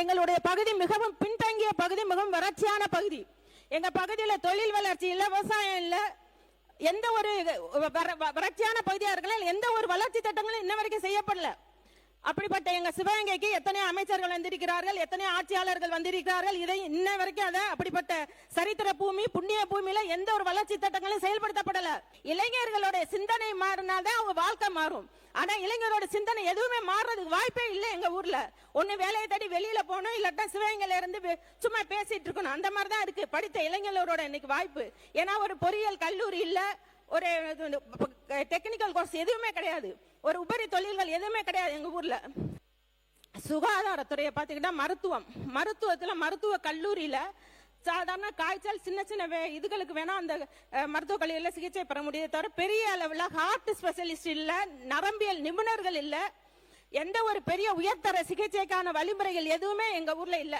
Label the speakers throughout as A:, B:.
A: எங்களுடைய பகுதி மிகவும் பின்தங்கிய பகுதி, மிகவும் வறட்சியான பகுதி. எங்க பகுதியில் தொழில் வளர்ச்சி இல்ல, விவசாயம் இல்ல, எந்த ஒரு வறட்சியான பகுதியா இருக்கலாம், எந்த ஒரு வளர்ச்சி திட்டங்களும் இன்ன வரைக்கும் செய்யப்படல. அப்படிப்பட்ட எங்க சிவகங்கைக்கு எத்தனையோ அமைச்சர்கள் வந்திருக்கிறார்கள், எத்தனையோ ஆட்சியாளர்கள் வந்திருக்கிறார்கள். இதை இன்ன வரைக்கும் அதை அப்படிப்பட்ட சரித்திர பூமி, புண்ணிய பூமியில எந்த ஒரு வளர்ச்சி திட்டங்களும் செயல்படுத்தப்படல. இளைஞர்களோட சிந்தனை மாறினால்தான் அவங்க வாழ்க்கை மாறும். ஆனா இளைஞரோட சிந்தனை எதுவுமே மாறுறதுக்கு வாய்ப்பே இல்லை. எங்க ஊர்ல ஒண்ணு வேலையை தேடி வெளியில போகணும், இல்லாட்டா சிவகங்கையில இருந்து சும்மா பேசிட்டு இருக்கணும். அந்த மாதிரிதான் இருக்கு படித்த இளைஞர்களோட இன்னைக்கு வாய்ப்பு. ஏன்னா ஒரு பொறியியல் கல்லூரி இல்ல, ஒரு டெக்னிக்கல் கோர்ஸ் எதுவுமே கிடையாது, ஒரு உபரி தொழில்கள் எதுவுமே கிடையாது எங்க ஊர்ல. சுகாதாரத்துறையை பார்த்துக்கிட்டா மருத்துவத்துல மருத்துவ கல்லூரியில சாதாரண காய்ச்சல் சின்ன சின்ன இதுகளுக்கு வேணா அந்த மருத்துவ கல்லூரியில சிகிச்சை பெற முடியுது தவிர பெரிய அளவில் ஹார்ட் ஸ்பெஷலிஸ்ட் இல்ல, நரம்பியல் நிபுணர்கள் இல்ல, எந்த ஒரு பெரிய உயர்தர சிகிச்சைக்கான வழிமுறைகள் எதுவுமே எங்க ஊர்ல இல்ல.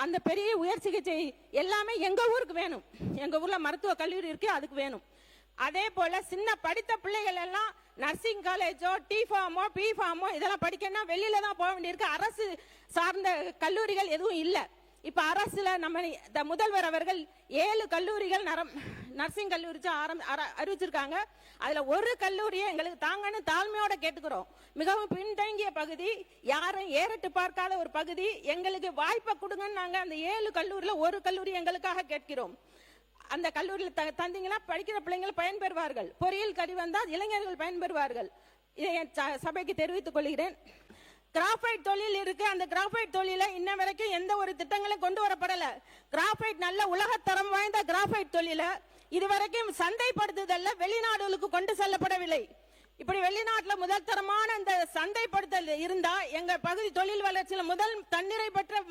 A: அந்த பெரிய உயர் சிகிச்சை எல்லாமே எங்க ஊருக்கு வேணும். எங்க ஊர்ல மருத்துவ கல்லூரி இருக்கு, அதுக்கு வேணும். அதே போல சின்ன படித்த பிள்ளைகள் எல்லாம் நர்சிங் காலேஜோ T.Pharm P.Pharm இதெல்லாம் படிக்கணும்னா வெளியில தான் போக வேண்டியிருக்கு. அரசு சார்ந்த கல்லூரிகள் எதுவும் இல்லை. இப்ப அரசுல நம்ம முதல்வர் அவர்கள் 7 கல்லூரிகள் நர்சிங் கல்லூரி அறிவிச்சிருக்காங்க. அதுல ஒரு கல்லூரியை எங்களுக்கு தாங்கன்னு தாழ்மையோட கேட்டுக்கிறோம். மிகவும் பின்தங்கிய பகுதி, யாரும் ஏறிட்டு பார்க்காத ஒரு பகுதி, எங்களுக்கு வாய்ப்பை கொடுங்கன்னு நாங்க அந்த 7 கல்லூரியில ஒரு கல்லூரி எங்களுக்காக கேட்கிறோம். அந்த கல்லூரியில் தந்தீங்கன்னா படிக்கிற பிள்ளைங்கள் பயன்பெறுவார்கள், பொறியியல் கல்வி வந்தால் இளைஞர்கள் பயன்பெறுவார்கள். இதை சபைக்கு தெரிவித்துக் கொள்கிறேன். கிராஃபைட் தொழில் இருக்கு, அந்த கிராஃபைட் தொழில இன்ன வரைக்கும் எந்த ஒரு திட்டங்களும் கொண்டு வரப்படல. கிராஃபைட் நல்ல உலகத்தரம் வாய்ந்த கிராஃபைட் தொழில இதுவரைக்கும் சந்தைப்படுத்துதல்ல வெளிநாடுகளுக்கு கொண்டு செல்லப்படவில்லை. இப்படி வெளிநாட்டுல முதல் தரமான இந்த சந்தைப்படுத்தல் இருந்தா எங்க பகுதி தொழில் வளர்ச்சியில முதல் தன்னிறை பெற்ற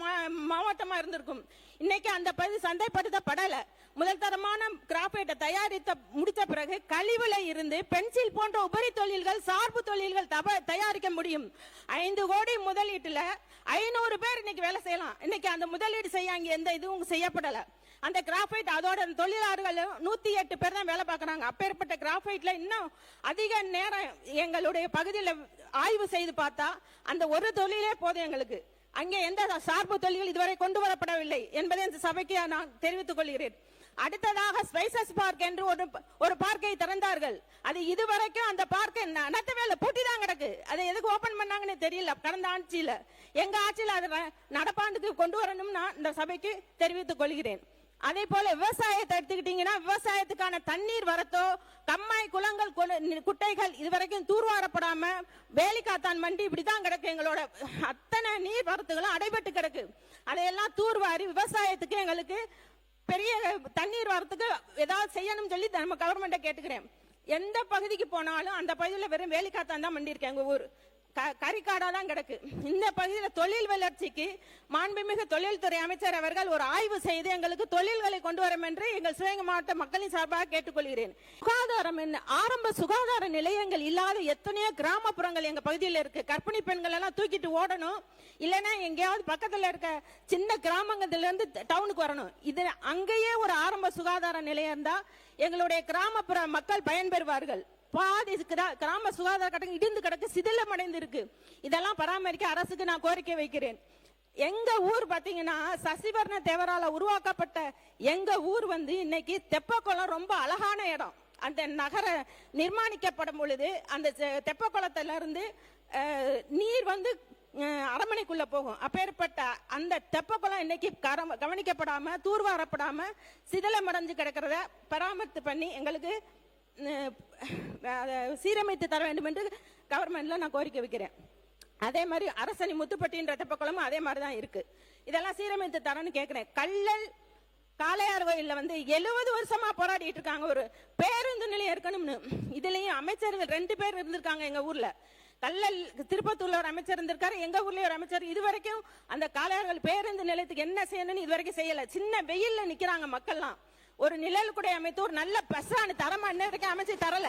A: மாவட்டமா இருந்திருக்கும். இன்னைக்கு அந்த பகுதி சந்தைப்படுத்தப்படல. முதல் தரமான கிராஃபைட்டை தயாரித்த முடித்த பிறகு கழிவுல இருந்து பென்சில் போன்ற உபரி தொழில்கள், சார்பு தொழில்கள் தயாரிக்க முடியும். 5 கோடி முதலீட்டுல 500 பேர் இன்னைக்கு வேலை செய்யலாம். இன்னைக்கு அந்த முதலீடு செய்ய அங்க எந்த இதுவும் செய்யப்படல. அந்த கிராஃபைட் அதோட தொழிலாளர்கள் 108 பேர் தான் வேலை பார்க்கறாங்க. அப்பேற்பட்ட கிராஃபைட்ல இன்னும் அதிக நேரம் எங்களுடைய பகுதியில் ஆய்வு செய்து பார்த்தா அந்த ஒரு தொழிலே போதும் எங்களுக்கு. அங்கே எந்த சார்பு தொழில்கள் இதுவரை கொண்டு வரப்படவில்லை என்பதை இந்த சபைக்கு நான் தெரிவித்துக் கொள்கிறேன். அடுத்ததாக ஸ்பைசஸ் பார்க் என்று ஒரு பார்க்கை திறந்தார்கள். அது இதுவரைக்கும் அந்த பார்க்கை நடத்தவே பூட்டி தான் கிடக்கு. அதை எதுக்கு ஓபன் பண்ணாங்கன்னு தெரியல. கடந்த ஆட்சியில எங்க ஆட்சியில் அதை நடப்பாண்டுக்கு கொண்டு வரணும்னு இந்த சபைக்கு தெரிவித்துக் கொள்கிறேன். அதே போல விவசாயத்தை எடுத்துக்கிட்டீங்கன்னா விவசாயத்துக்கான தண்ணீர் வரத்தோ, கம்மாய் குளங்கள் குட்டைகள் இதுவரைக்கும் தூர்வாரப்படாம வேலிக்காத்தான் மண்டி இப்படிதான் கிடக்கு. எங்களோட அத்தனை நீர் வரத்துகளும் அடைபட்டு கிடக்கு. அதையெல்லாம் தூர்வாரி விவசாயத்துக்கு எங்களுக்கு பெரிய தண்ணீர் வரத்துக்கு ஏதாவது செய்யணும் சொல்லி நம்ம கவர்மெண்ட்டை கேட்டுக்கிறேன். எந்த பகுதிக்கு போனாலும் அந்த பகுதியில் வெறும் வேலிக்காத்தான் தான் மண்டி இருக்கு. எங்க ஊர் கரிக்காடா தான் கிடக்கு. இந்த பகுதியில் தொழில் வளர்ச்சிக்கு மாண்புமிகு தொழில்துறை அமைச்சர் அவர்கள் ஒரு ஆய்வு செய்து எங்களுக்கு தொழில்களை கொண்டு வரும் என்று எங்கள் சிவகங்கை மாவட்ட மக்களின் சார்பாக கேட்டுக்கொள்கிறேன். சுகாதாரம் ஆரம்ப சுகாதார நிலையங்கள் இல்லாத எத்தனையோ கிராமப்புறங்கள் எங்க பகுதியில் இருக்கு. கர்ப்பிணி பெண்கள் எல்லாம் தூக்கிட்டு ஓடணும், இல்லைன்னா எங்கேயாவது பக்கத்தில் இருக்க சின்ன கிராமங்கள்ல இருந்து டவுனுக்கு வரணும். இது அங்கேயே ஒரு ஆரம்ப சுகாதார நிலையம் இருந்தா எங்களுடைய கிராமப்புற மக்கள் பயன்பெறுவார்கள். பாதி கிராம சுகாதார கட்டணம் இடிந்து கிடக்கு, சிதிலம் அடைந்து இருக்கு. இதெல்லாம் பராமரிக்க அரசுக்கு நான் கோரிக்கை வைக்கிறேன். எங்க ஊர் பாத்தீங்கன்னா சசிவர்ண தேவரால உருவாக்கப்பட்ட எங்க ஊர் இன்னைக்கு தெப்பக்குளம் ரொம்ப அழகான இடம். அந்த நகர நிர்மாணிக்கப்படும் பொழுது அந்த தெப்பக்குளத்துல இருந்து நீர் அரமனைக்குள்ள போகும். அப்பேற்பட்ட அந்த தெப்பக்குளம் இன்னைக்கு கவனிக்கப்படாம தூர்வாரப்படாம சிதிலம் அடைஞ்சு கிடக்கிறத பராமரித்து பண்ணி எங்களுக்கு சீரமைத்து தர வேண்டும் என்று கவர்மெண்ட்ல நான் கோரிக்கை வைக்கிறேன். அதே மாதிரி அரசனி முத்துப்பட்டின்ற தெப்பக்குளமும் அதே மாதிரிதான் இருக்கு. இதெல்லாம் சீரமைத்து தரன்னு கேட்கிறேன். கல்லல் காளையார் கோயில்ல 70 வருஷமா போராடிட்டு இருக்காங்க ஒரு பேருந்து நிலையம் இருக்கணும்னு. இதுலயும் அமைச்சர்கள் 2 பேர் இருந்திருக்காங்க எங்க ஊர்ல. கல்லல் திருப்பத்தூர்ல ஒரு அமைச்சர் இருந்திருக்காரு, எங்க ஊர்லயும் ஒரு அமைச்சர். இதுவரைக்கும் அந்த காளையார்கள் பேருந்து நிலையத்துக்கு என்ன செய்யணும்னு இதுவரைக்கும் செய்யல. சின்ன வெயில்ல நிக்கிறாங்க மக்கள்லாம். ஒரு நிழல் கூட அமைத்து ஒரு நல்ல பஸ்ஸான தரமா இன்ன வரைக்கும் அமைச்சு தரல.